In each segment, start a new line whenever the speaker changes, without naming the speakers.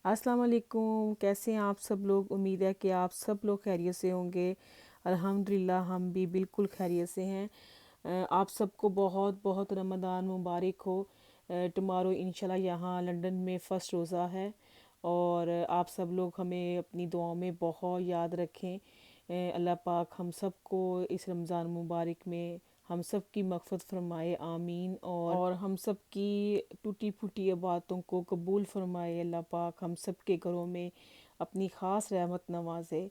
अस्सलाम वालेकुम। कैसे हैं आप सब लोग? उम्मीद है कि आप सब लोग खैरियत से होंगे। अल्हम्दुलिल्लाह हम भी बिल्कुल खैरियत से हैं। आप सबको बहुत बहुत रमज़ान मुबारक हो। टुमारो इंशाल्लाह यहाँ लंदन में फ़र्स्ट रोज़ा है और आप सब लोग हमें अपनी दुआओं में बहुत याद रखें। अल्लाह पाक हम सबको इस रमज़ान मुबारक में हम सब की मग़फ़िरत फ़रमाए, आमीन। और हम सब की टूटी फूटी बातों को कबूल फ़रमाए। अल्लाह पाक हम सब के घरों में अपनी ख़ास रहमत नवाज़े।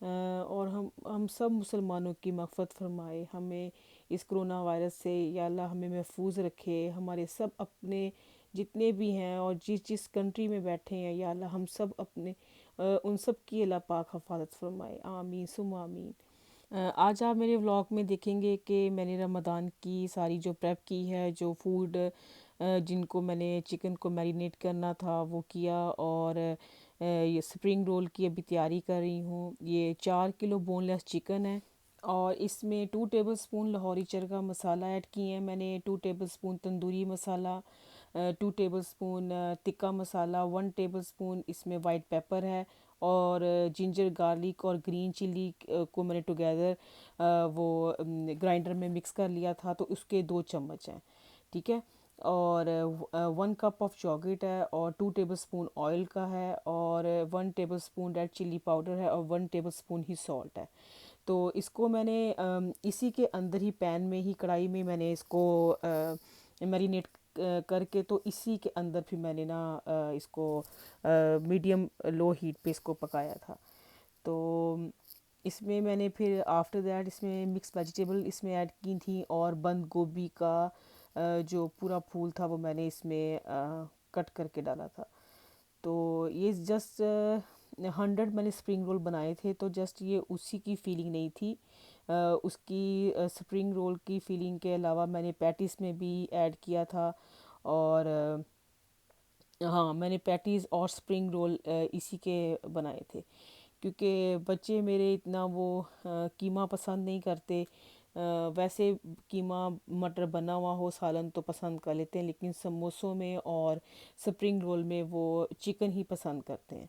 और हम सब मुसलमानों की मग़फ़िरत फ़रमाए। हमें इस कोरोना वायरस से या अल्लाह हमें महफूज रखे। हमारे सब अपने जितने भी हैं और जिस जिस कंट्री में बैठे हैं या अल्लाह हम सब अपने उन सब की अल्लाह पाक हिफ़ाज़त फ़रमाए, आमीन सुम्मा आमीन। आज आप मेरे व्लॉग में देखेंगे कि मैंने रमज़ान की सारी जो प्रेप की है, जो फूड जिनको मैंने चिकन को मैरिनेट करना था वो किया। और ये स्प्रिंग रोल की अभी तैयारी कर रही हूँ। ये 4 किलो बोनलेस चिकन है और इसमें 2 टेबल स्पून लाहौरी चरगा मसाला ऐड किए हैं मैंने, 2 table spoon tandoori masala, 2 table spoon tikka masala, 1 tablespoon इसमें वाइट पेपर है और जिंजर गार्लिक और ग्रीन चिली को मैंने टुगेदर वो ग्राइंडर में मिक्स कर लिया था, तो उसके 2 चम्मच हैं। ठीक है। और 1 कप ऑफ चॉकलेट है और 2 टेबल स्पून ऑयल का है और 1 tablespoon red chilli powder है और 1 टेबल स्पून ही सॉल्ट है। तो इसको मैंने इसी के अंदर ही पैन में ही कढ़ाई में मैंने इसको मैरिनेट करके, तो इसी के अंदर फिर मैंने ना इसको मीडियम लो हीट पे इसको पकाया था। तो इसमें मैंने फिर आफ्टर दैट इसमें मिक्स वेजिटेबल इसमें ऐड की थी और बंद गोभी का जो पूरा फूल था वो मैंने इसमें कट करके डाला था। तो ये जस्ट 100 मैंने स्प्रिंग रोल बनाए थे, तो जस्ट ये उसी की फीलिंग नहीं थी। उसकी स्प्रिंग रोल की फीलिंग के अलावा मैंने पैटीज़ में भी ऐड किया था। और हाँ, मैंने पैटीज़ और स्प्रिंग रोल इसी के बनाए थे, क्योंकि बच्चे मेरे इतना वो कीमा पसंद नहीं करते। वैसे कीमा मटर बना हुआ हो सालन तो पसंद कर लेते हैं, लेकिन समोसों में और स्प्रिंग रोल में वो चिकन ही पसंद करते हैं।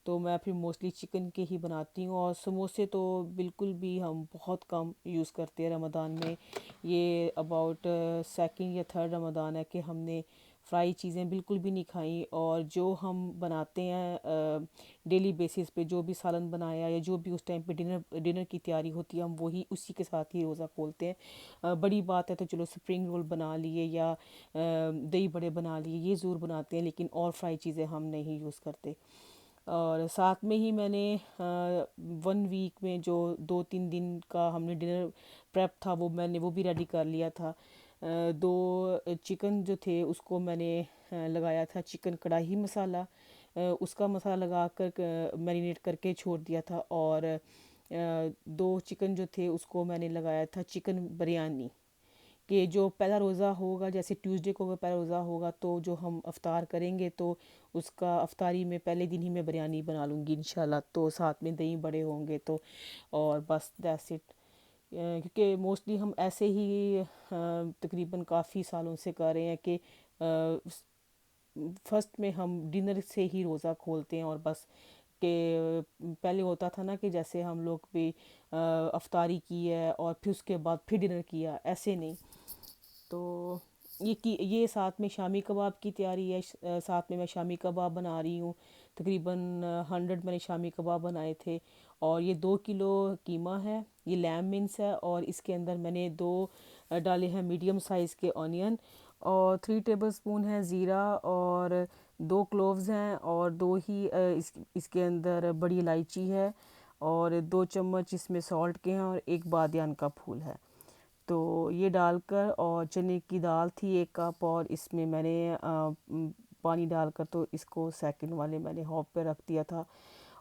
तो मैं फिर मोस्टली चिकन के ही बनाती हूँ। और समोसे तो बिल्कुल भी हम बहुत कम यूज़ करते हैं रमज़ान में। ये अबाउट सेकंड या थर्ड रमज़ान है कि हमने फ्राई चीज़ें बिल्कुल भी नहीं खाई। और जो हम बनाते हैं डेली बेसिस पे, जो भी सालन बनाया या जो भी उस टाइम पे डिनर डिनर की तैयारी होती है, हम वही उसी के साथ ही रोज़ा खोलते हैं। बड़ी बात है तो चलो स्प्रिंग रोल बना लिए या दही बड़े बना लिए, ये ज़रूर बनाते हैं, लेकिन और फ्राई चीज़ें हम नहीं यूज़ करते। और साथ में ही मैंने 1 वीक में जो 2-3 दिन का हमने डिनर प्रेप था वो भी रेडी कर लिया था। दो चिकन जो थे उसको मैंने लगाया था चिकन कढ़ाई मसाला, उसका मसाला लगा कर मैरिनेट करके छोड़ दिया था। और 2 चिकन जो थे उसको मैंने लगाया था चिकन बिरयानी। कि जो पहला रोज़ा होगा, जैसे ट्यूसडे को अगर पहला रोज़ा होगा तो जो हम अफ्तार करेंगे तो उसका अफ्तारी में पहले दिन ही मैं बिरयानी बना लूँगी इंशाल्लाह। तो साथ में दही बड़े होंगे तो और बस दैट्स इट। क्योंकि मोस्टली हम ऐसे ही तकरीबन काफ़ी सालों से कर रहे हैं कि फर्स्ट में हम डिनर से ही रोज़ा खोलते हैं और बस कि पहले होता था ना कि जैसे हम लोग भी अफ्तारी की है और फिर उसके बाद फिर डिनर किया, ऐसे नहीं। तो ये साथ में शामी कबाब की तैयारी है। साथ में मैं शामी कबाब बना रही हूँ। तकरीबन 100 मैंने शामी कबाब बनाए थे। और ये 2 किलो कीमा है, ये लैम मिन्स है और इसके अंदर मैंने दो डाले हैं मीडियम साइज़ के ऑनियन और 3 टेबल स्पून है ज़ीरा और 2 क्लोव्स हैं और दो ही इसके अंदर बड़ी इलायची है और 2 चम्मच इसमें सॉल्ट के हैं और एक बादियान का फूल है। तो ये डालकर और चने की दाल थी 1 कप और इसमें मैंने पानी डालकर तो इसको सेकंड वाले मैंने हॉप पे रख दिया था।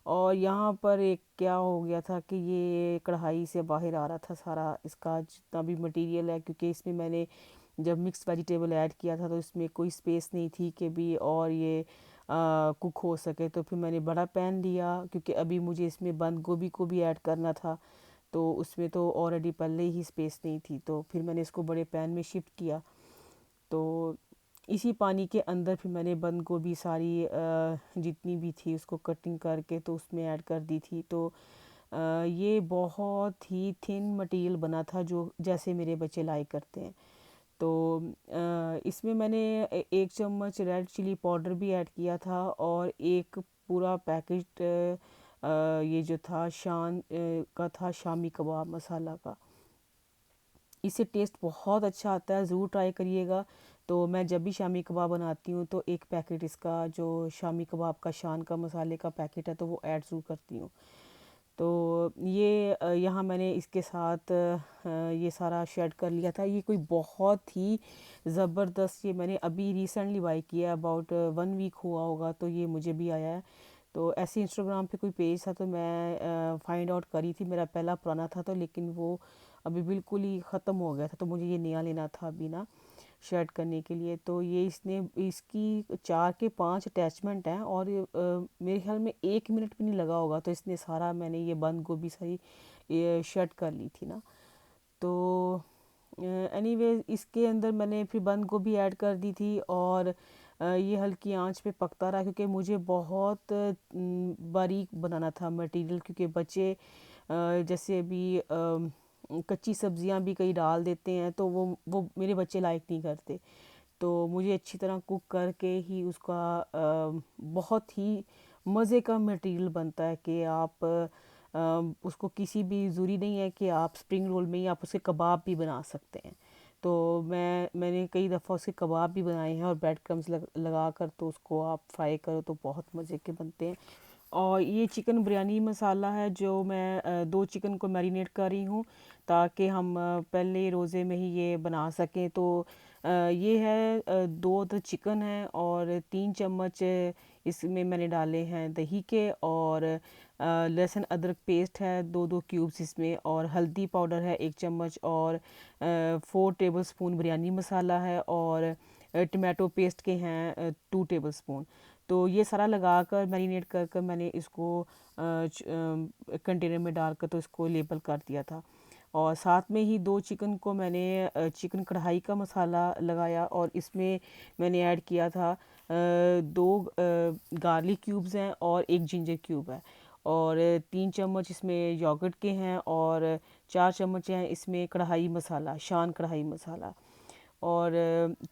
और यहाँ पर एक क्या हो गया था कि ये कढ़ाई से बाहर आ रहा था सारा इसका जितना भी मटेरियल है, क्योंकि इसमें मैंने जब मिक्स वेजिटेबल ऐड किया था तो इसमें कोई स्पेस नहीं थी कि भी और ये कुक हो सके। तो फिर मैंने बड़ा पैन लिया क्योंकि अभी मुझे इसमें बंद गोभी को भी ऐड करना था, तो उसमें तो ऑलरेडी पहले ही स्पेस नहीं थी, तो फिर मैंने इसको बड़े पैन में शिफ्ट किया। तो इसी पानी के अंदर फिर मैंने बंद गोभी सारी जितनी भी थी उसको कटिंग करके तो उसमें ऐड कर दी थी। तो ये बहुत ही थिन मटेरियल बना था जो जैसे मेरे बच्चे लाइक करते हैं। तो इसमें मैंने 1 चम्मच रेड चिली पाउडर भी ऐड किया था और एक पूरा पैकेट ये जो था शान का था शामी कबाब मसाला का। इससे टेस्ट बहुत अच्छा आता है, ज़रूर ट्राई करिएगा। तो मैं जब भी शामी कबाब बनाती हूँ तो एक पैकेट इसका जो शामी कबाब का शान का मसाले का पैकेट है तो वो ऐड ज़रूर करती हूँ। तो ये यहाँ मैंने इसके साथ ये सारा शेड कर लिया था। ये कोई बहुत ही ज़बरदस्त, ये मैंने अभी रिसेंटली बाई किया, अबाउट 1 वीक हुआ होगा तो ये मुझे भी आया है। तो ऐसे इंस्टाग्राम पे कोई पेज था तो मैं फाइंड आउट करी थी, मेरा पहला पुराना था तो, लेकिन वो अभी बिल्कुल ही ख़त्म हो गया था तो मुझे ये नया लेना था अभी ना शेड करने के लिए। तो ये इसने इसकी 4 के 5 अटैचमेंट हैं और मेरे ख्याल में 1 मिनट भी नहीं लगा होगा तो इसने सारा, मैंने ये बंद गोभी सारी ये शेड कर ली थी ना। तो एनीवे इसके अंदर मैंने फिर बंद गोभी ऐड कर दी थी और ये हल्की आंच पे पकता रहा क्योंकि मुझे बहुत बारीक बनाना था मटेरियल, क्योंकि बच्चे जैसे अभी कच्ची सब्जियां भी कई डाल देते हैं तो वो मेरे बच्चे लाइक नहीं करते। तो मुझे अच्छी तरह कुक करके ही उसका बहुत ही मज़े का मटेरियल बनता है कि आप उसको किसी भी ज़रूरी नहीं है कि आप स्प्रिंग रोल में ही आप उसके कबाब भी बना सकते हैं। तो मैंने कई दफ़ा उसके कबाब भी बनाए हैं और ब्रेड क्रम्स लगा कर तो उसको आप फ्राई करो तो बहुत मज़े के बनते हैं। और ये चिकन बिरयानी मसाला है जो मैं 2 चिकन को मैरिनेट कर रही हूँ ताकि हम पहले रोज़े में ही ये बना सकें। तो ये है 2 चिकन है और 3 चम्मच इसमें मैंने डाले हैं दही के, और लहसुन अदरक पेस्ट है 2-2 क्यूब्स इसमें, और हल्दी पाउडर है 1 चम्मच, और 4 टेबल स्पून बिरयानी मसाला है, और टमाटो पेस्ट के हैं 2 टेबल स्पून। तो ये सारा लगा कर मैरिनेट कर कर मैंने इसको कंटेनर में डालकर तो इसको लेबल कर दिया था। और साथ में ही 2 चिकन को मैंने चिकन कढ़ाई का मसाला लगाया और इसमें मैंने ऐड किया था 2 गार्लिक क्यूब्स हैं और 1 जिंजर क्यूब है, और 3 चम्मच इसमें योगर्ट के हैं, और 4 चम्मच हैं इसमें कढ़ाई मसाला, शान कढ़ाई मसाला, और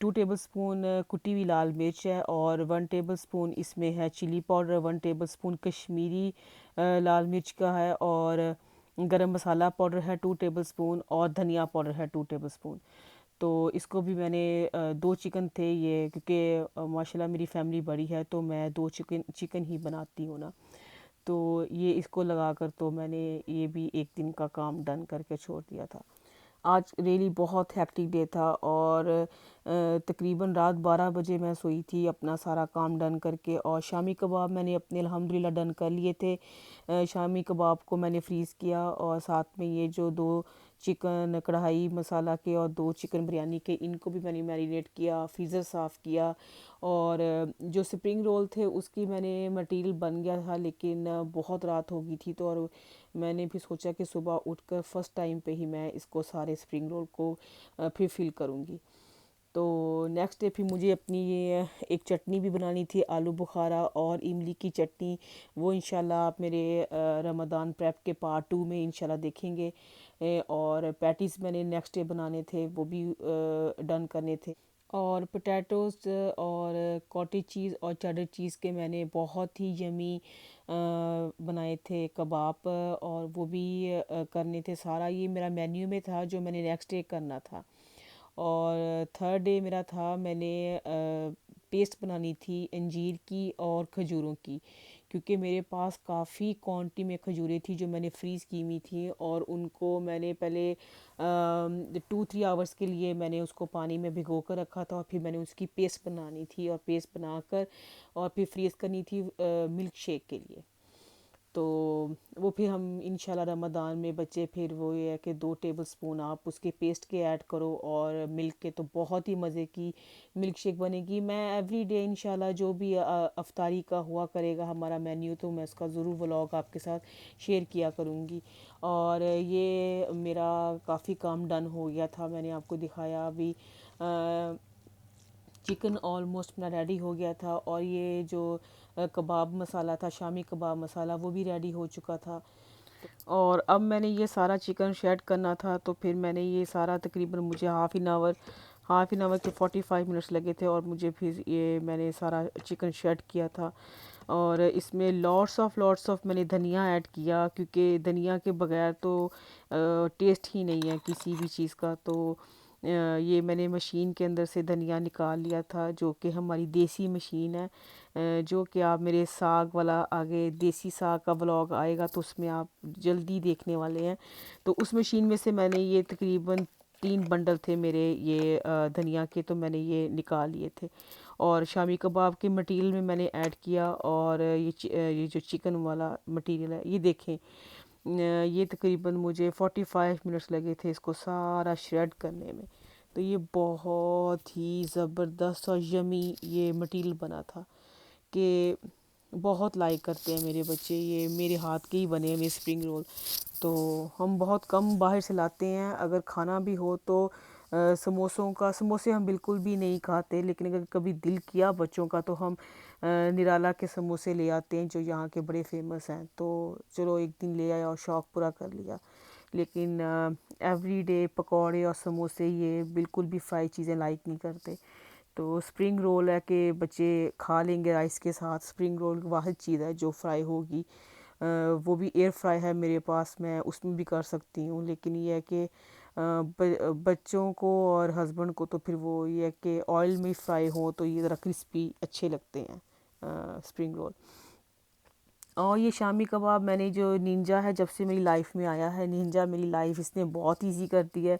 2 टेबल स्पून कुटी हुई लाल मिर्च है, और 1 टेबल स्पून इसमें है chilli powder, 1 tablespoon Kashmiri लाल मिर्च का है, और गरम मसाला पाउडर है 2 टेबल स्पून, और धनिया पाउडर है 2 टेबल स्पून। तो इसको भी मैंने 2 चिकन थे ये, क्योंकि माशाल्लाह मेरी फैमिली बड़ी है तो मैं 2 चिकन चिकन ही बनाती हूँ ना। तो ये इसको लगा कर तो मैंने ये भी एक दिन का काम डन करके छोड़ दिया था। आज रियली बहुत हैप्टिक डे था और तकरीबन रात 12 बजे मैं सोई थी अपना सारा काम डन करके, और शामी कबाब मैंने अपने अल्हम्दुलिल्लाह डन कर लिए थे। शामी कबाब को मैंने फ्रीज़ किया, और साथ में ये जो 2 चिकन कढ़ाई मसाला के और 2 चिकन बिरयानी के, इनको भी मैंने मैरिनेट किया, फ्रीज़र साफ़ किया। और जो स्प्रिंग रोल थे उसकी मैंने मटेरियल बन गया था, लेकिन बहुत रात हो गई थी तो, और मैंने भी सोचा कि सुबह उठकर फ़र्स्ट टाइम पे ही मैं इसको सारे स्प्रिंग रोल को फिर फिल करूँगी। तो नेक्स्ट डे फिर मुझे अपनी ये एक चटनी भी बनानी थी, आलू बुखारा और इमली की चटनी। वो इंशाल्लाह आप मेरे रमज़ान प्रेप के पार्ट 2 में इंशाल्लाह देखेंगे। और पैटीज़ मैंने नेक्स्ट डे बनाने थे, वो भी डन करने थे। और पोटैटोज़ और कॉटेज चीज़ और चेडर चीज़ के मैंने बहुत ही यमी बनाए थे कबाब, और वो भी करने थे। सारा ये मेरा मेन्यू में था जो मैंने नेक्स्ट डे करना था। और थर्ड डे मेरा था, मैंने पेस्ट बनानी थी अंजीर की और खजूरों की, क्योंकि मेरे पास काफ़ी क्वांटिटी में खजूरें थी जो मैंने फ्रीज़ की हुई थी, और उनको मैंने पहले 2-3 आवर्स के लिए मैंने उसको पानी में भिगो कर रखा था, और फिर मैंने उसकी पेस्ट बनानी थी और पेस्ट बनाकर और फिर फ्रीज़ करनी थी मिल्क शेक के लिए। तो वो फिर हम इंशाल्लाह रमज़ान में बच्चे, फिर वो ये है कि 2 टेबल स्पून आप उसके पेस्ट के ऐड करो और मिल्क के, तो बहुत ही मज़े की मिल्क शेक बनेगी। मैं एवरी डे इंशाल्लाह जो भी अफ्तारी का हुआ करेगा हमारा मेन्यू, तो मैं उसका ज़रूर व्लॉग आपके साथ शेयर किया करूँगी। और ये मेरा काफ़ी काम डन हो गया था, मैंने आपको दिखाया अभी। चिकन ऑलमोस्ट मेरा रेडी हो गया था, और ये जो कबाब मसाला था, शामी कबाब मसाला, वो भी रेडी हो चुका था। और अब मैंने ये सारा चिकन शेड करना था, तो फिर मैंने ये सारा तकरीबन मुझे हाफ़ एन आवर के 45 मिनट्स लगे थे, और मुझे फिर ये मैंने सारा चिकन शेड किया था। और इसमें लॉट्स ऑफ मैंने धनिया ऐड किया, क्योंकि धनिया के बगैर तो टेस्ट ही नहीं है किसी भी चीज़ का। तो ये मैंने मशीन के अंदर से धनिया निकाल लिया था, जो कि हमारी देसी मशीन है, जो कि आप मेरे साग वाला आगे देसी साग का व्लॉग आएगा तो उसमें आप जल्दी देखने वाले हैं। तो उस मशीन में से मैंने ये तकरीबन 3 बंडल थे मेरे ये धनिया के, तो मैंने ये निकाल लिए थे। और शामी कबाब के मटेरियल में मैंने ऐड किया, और ये जो चिकन वाला मटेरियल है, ये देखें, ये तकरीबन मुझे 45 मिनट्स लगे थे इसको सारा श्रेड करने में। तो ये बहुत ही ज़बरदस्त और यमी ये मटेरियल बना था, कि बहुत लाइक करते हैं मेरे बच्चे, ये मेरे हाथ के ही बने हुए स्प्रिंग रोल। तो हम बहुत कम बाहर से लाते हैं, अगर खाना भी हो तो समोसे हम बिल्कुल भी नहीं खाते, लेकिन अगर कभी दिल किया बच्चों का तो हम निराला के समोसे ले आते हैं, जो यहाँ के बड़े फेमस हैं। तो चलो एक दिन ले आए और शौक़ पूरा कर लिया। लेकिन एवरीडे पकौड़े और समोसे ये बिल्कुल भी फ्राई चीज़ें लाइक नहीं करते। तो स्प्रिंग रोल है कि बच्चे खा लेंगे राइस के साथ। स्प्रिंग रोल वाहिद चीज़ है जो फ्राई होगी, वो भी एयर फ्राई है मेरे पास, मैं उसमें भी कर सकती हूँ। लेकिन ये है कि बच्चों को और हस्बैंड को तो फिर वो ये है कि ऑयल में फ्राई हो तो ये ज़रा क्रिस्पी अच्छे लगते हैं स्प्रिंग रोल। और ये शामी कबाब मैंने जो निंजा है, जब से मेरी लाइफ में आया है निंजा, मेरी लाइफ इसने बहुत इजी कर दी है।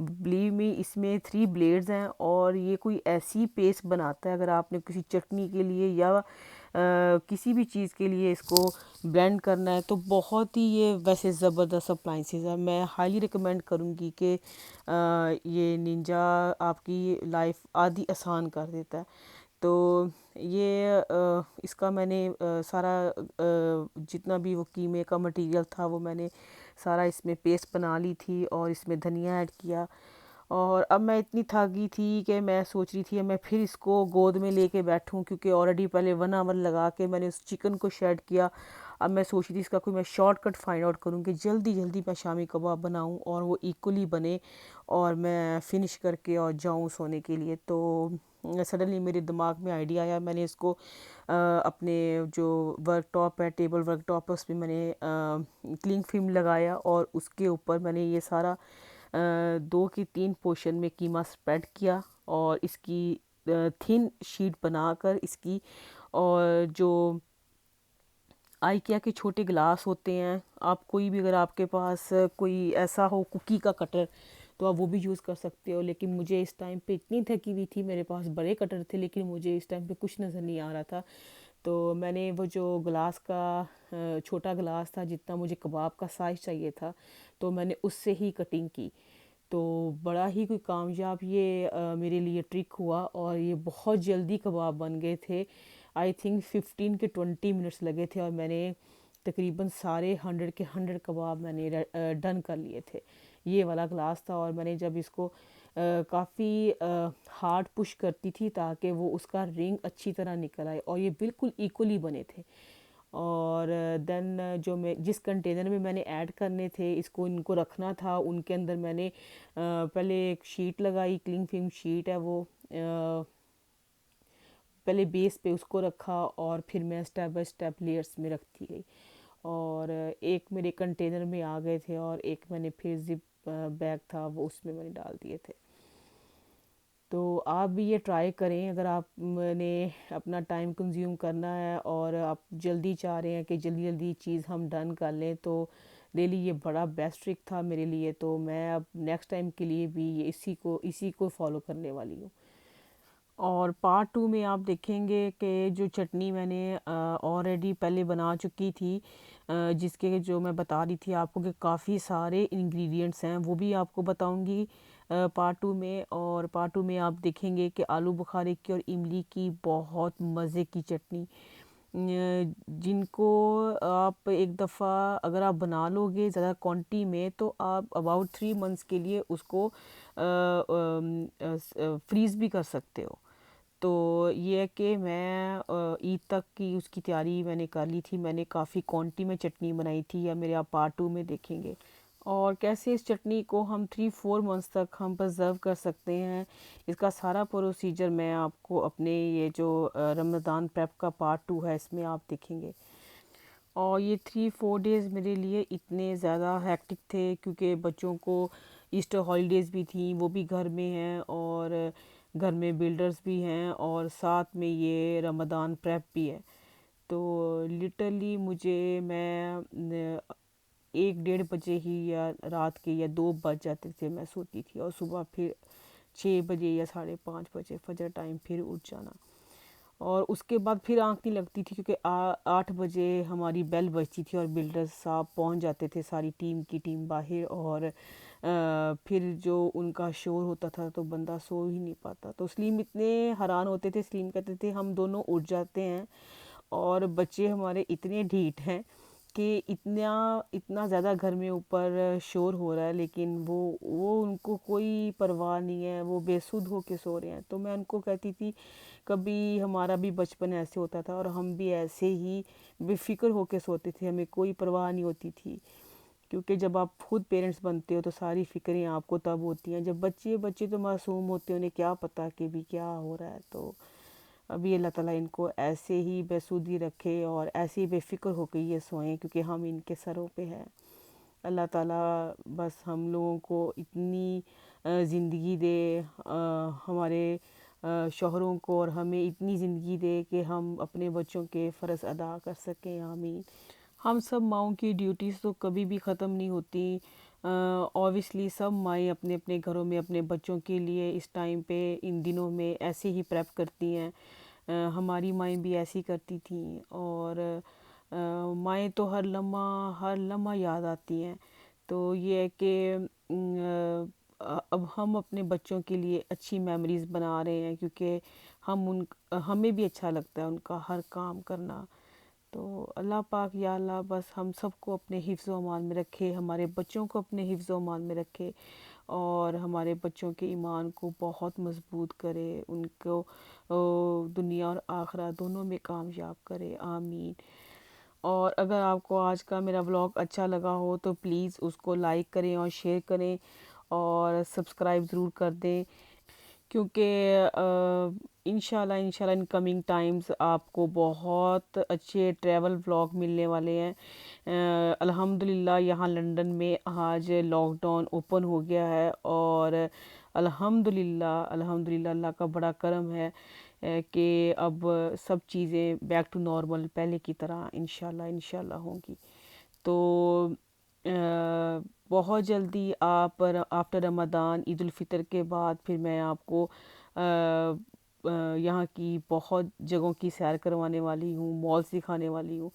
बिलीव मी, इसमें 3 ब्लेड्स हैं, और ये कोई ऐसी पेस्ट बनाता है, अगर आपने किसी चटनी के लिए या किसी भी चीज़ के लिए इसको ब्लेंड करना है, तो बहुत ही ये वैसे ज़बरदस्त अप्लाइंसेस है। मैं हाईली रिकमेंड करूँगी कि ये निंजा आपकी लाइफ आधी आसान कर देता है। तो ये इसका मैंने सारा जितना भी वो कीमे का मटेरियल था वो मैंने सारा इसमें पेस्ट बना ली थी, और इसमें धनिया ऐड किया। और अब मैं इतनी थक गई थी कि मैं सोच रही थी मैं फिर इसको गोद में लेके बैठूं, क्योंकि ऑलरेडी पहले 1 आवर लगा के मैंने उस चिकन को शेड किया। अब मैं सोच रही थी इसका कोई मैं शॉर्टकट फाइंड आउट करूँ कि जल्दी जल्दी मैं शामी कबाब बनाऊं और वो इक्वली बने, और मैं फिनिश करके और जाऊं सोने के लिए। तो सडनली मेरे दिमाग में आइडिया आया, मैंने इसको अपने जो वर्क टॉप है, टेबल वर्क टॉप है, उस पर मैंने क्लिंग फिल्म लगाया, और उसके ऊपर मैंने ये सारा 2 की 3 पोर्शन में कीमा स्प्रेड किया, और इसकी थिन शीट बनाकर इसकी, और जो आइकिया के छोटे गिलास होते हैं, आप कोई भी, अगर आपके पास कोई ऐसा हो कुकी का कटर, तो आप वो भी यूज़ कर सकते हो। लेकिन मुझे इस टाइम पे इतनी थकी हुई थी, मेरे पास बड़े कटर थे लेकिन मुझे इस टाइम पे कुछ नज़र नहीं आ रहा था। तो मैंने वो जो ग्लास का छोटा ग्लास था, जितना मुझे कबाब का साइज़ चाहिए था, तो मैंने उससे ही कटिंग की। तो बड़ा ही कोई कामयाब ये मेरे लिए ट्रिक हुआ, और ये बहुत जल्दी कबाब बन गए थे। आई थिंक 15 के 20 मिनट्स लगे थे, और मैंने तकरीबन सारे 100 के 100 कबाब मैंने डन कर लिए थे। ये वाला ग्लास था, और मैंने जब इसको काफ़ी हार्ड पुश करती थी ताकि वो उसका रिंग अच्छी तरह निकल आए, और ये बिल्कुल इक्वली बने थे। और देन जो मैं जिस कंटेनर में मैंने ऐड करने थे, इसको इनको रखना था, उनके अंदर मैंने पहले एक शीट लगाई, क्लिंग फिल्म शीट है वो, पहले बेस पे उसको रखा, और फिर मैं स्टेप बाय स्टेप लेयर्स में रखती गई। और एक मेरे कंटेनर में आ गए थे, और एक मैंने फिर जिप बैग था वो उसमें मैंने डाल दिए थे। तो आप भी ये ट्राई करें, अगर आपने अपना टाइम कंज्यूम करना है और आप जल्दी चाह रहे हैं कि जल्दी जल्दी चीज़ हम डन कर लें, तो रियली ये बड़ा बेस्ट ट्रिक था मेरे लिए। तो मैं अब नेक्स्ट टाइम के लिए भी ये इसी को फॉलो करने वाली हूँ। और पार्ट 2 में आप देखेंगे कि जो चटनी मैंने ऑलरेडी पहले बना चुकी थी, जिसके जो मैं बता रही थी आपको कि काफ़ी सारे इंग्रेडिएंट्स हैं, वो भी आपको बताऊंगी पार्ट 2 में। और पार्ट 2 में आप देखेंगे कि आलू बुखारे की और इमली की बहुत मज़े की चटनी, जिनको आप एक दफ़ा अगर आप बना लोगे ज़्यादा क्वांटिटी में, तो आप अबाउट 3 मंथ्स के लिए उसको फ्रीज़ भी कर सकते हो। तो ये है कि मैं ईद तक की उसकी तैयारी मैंने कर ली थी। मैंने काफ़ी क्वांटिटी में चटनी बनाई थी, या मेरे आप पार्ट 2 में देखेंगे। और कैसे इस चटनी को हम 3-4 मंथ्स तक हम प्रिजर्व कर सकते हैं, इसका सारा प्रोसीजर मैं आपको अपने ये जो रमज़ान प्रेप का पार्ट 2 है इसमें आप देखेंगे। और ये 3-4 डेज़ मेरे लिए इतने ज़्यादा हैक्टिक थे, क्योंकि बच्चों को ईस्टर हॉलीडेज़ भी थी, वो भी घर में हैं, और घर में बिल्डर्स भी हैं, और साथ में ये रमज़ान प्रेप भी है। तो लिटरली मुझे मैं 1-1:30 ही, या रात के या 2 बज जाते थे मैं सोती थी, और सुबह फिर 6 बजे या 5:30 बजे फजर टाइम फिर उठ जाना। और उसके बाद फिर आँख नहीं लगती थी, क्योंकि 8 बजे हमारी बेल बजती थी और बिल्डर्स साहब पहुंच जाते थे, सारी टीम बाहर। और फिर जो उनका शोर होता था तो बंदा सो ही नहीं पाता। तो सलीम इतने हैरान होते थे, सलीम कहते थे हम दोनों उठ जाते हैं और बच्चे हमारे इतने ढीठ हैं कि इतना इतना ज़्यादा घर में ऊपर शोर हो रहा है, लेकिन वो उनको कोई परवाह नहीं है, वो बेसुध होके सो रहे हैं। तो मैं उनको कहती थी कभी हमारा भी बचपन ऐसे होता था, और हम भी ऐसे ही बेफिक्र होके सोते थे, हमें कोई परवाह नहीं होती थी। क्योंकि जब आप खुद पेरेंट्स बनते हो तो सारी फ़िक्रें आपको तब होती हैं। जब बच्चे बच्चे तो मासूम होते हैं, उन्हें क्या पता कि भी क्या हो रहा है। तो अभी अल्लाह ताला इनको ऐसे ही बेसुधी रखे और ऐसे ही बेफिक्र होकर ये सोएं, क्योंकि हम इनके सरों पे हैं। अल्लाह ताला बस हम लोगों को इतनी ज़िंदगी दे, हमारे शौहरों को और हमें इतनी ज़िंदगी दे कि हम अपने बच्चों के फ़र्ज़ अदा कर सकें। आमीन। हम सब माँओं की ड्यूटीज़ तो कभी भी ख़त्म नहीं होती। ऑब्वियसली सब माएँ अपने अपने घरों में अपने बच्चों के लिए इस टाइम पे इन दिनों में ऐसे ही प्रेप करती हैं। हमारी माएँ भी ऐसी करती थीं, और माएँ तो हर लम्हा याद आती हैं। तो ये है कि अब हम अपने बच्चों के लिए अच्छी मेमोरीज़ बना रहे हैं, क्योंकि हमें भी अच्छा लगता है उनका हर काम करना। तो अल्लाह पाक या अल्लाह बस हम सबको अपने हिफ्ज़ व अमान में रखे, हमारे बच्चों को अपने हिफ्ज़ व अमान में रखे, और हमारे बच्चों के ईमान को बहुत मज़बूत करे, उनको दुनिया और आखिरत दोनों में कामयाब करे। आमीन। और अगर आपको आज का मेरा व्लॉग अच्छा लगा हो तो प्लीज़ उसको लाइक करें और शेयर करें, और सब्सक्राइब ज़रूर कर दें, क्योंकि इंशाल्लाह इंशाल्लाह इन कमिंग टाइम्स आपको बहुत अच्छे ट्रैवल व्लॉग मिलने वाले हैं। अल्हम्दुलिल्लाह यहाँ लंदन में आज लॉकडाउन ओपन हो गया है, और अल्हम्दुलिल्लाह अल्हम्दुलिल्लाह अल्लाह का बड़ा करम है कि अब सब चीज़ें बैक टू नॉर्मल पहले की तरह इंशाल्लाह इंशाल्लाह होंगी। तो बहुत जल्दी आप आफ्टर रमज़ान ईद उल फ़ितर के बाद फिर मैं आपको यहाँ की बहुत जगहों की सैर करवाने वाली हूँ, मॉल्स दिखाने वाली हूँ।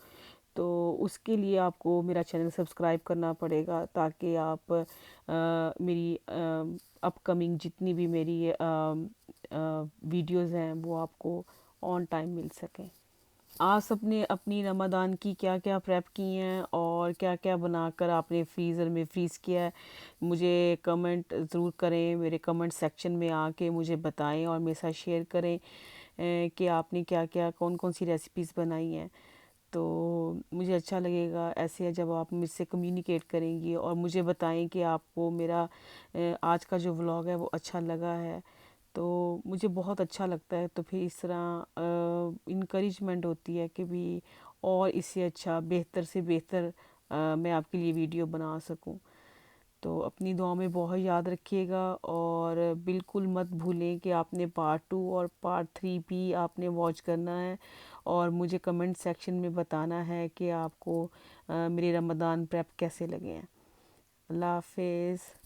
तो उसके लिए आपको मेरा चैनल सब्सक्राइब करना पड़ेगा, ताकि आप मेरी अपकमिंग जितनी भी मेरी वीडियोज़ हैं वो आपको ऑन टाइम मिल सकें। आप सबने अपनी रमदान की क्या क्या प्रेप की हैं और क्या क्या बनाकर आपने फ्रीज़र में फ्रीज़ किया है, मुझे कमेंट ज़रूर करें, मेरे कमेंट सेक्शन में आके मुझे बताएं और मेरे साथ शेयर करें कि आपने क्या क्या कौन कौन सी रेसिपीज़ बनाई हैं। तो मुझे अच्छा लगेगा ऐसे जब आप मुझसे कम्युनिकेट करेंगी और मुझे बताएं कि आपको मेरा आज का जो व्लॉग है वो अच्छा लगा है। तो मुझे बहुत अच्छा लगता है, तो फिर इस तरह इनकरेजमेंट होती है कि भी और इससे अच्छा बेहतर से बेहतर मैं आपके लिए वीडियो बना सकूं। तो अपनी दुआ में बहुत याद रखिएगा, और बिल्कुल मत भूलें कि आपने पार्ट 2 और पार्ट 3 भी आपने वॉच करना है, और मुझे कमेंट सेक्शन में बताना है कि आपको मेरे रमज़ान प्रेप कैसे लगे हैं। अल्लाह हाफ़िज़।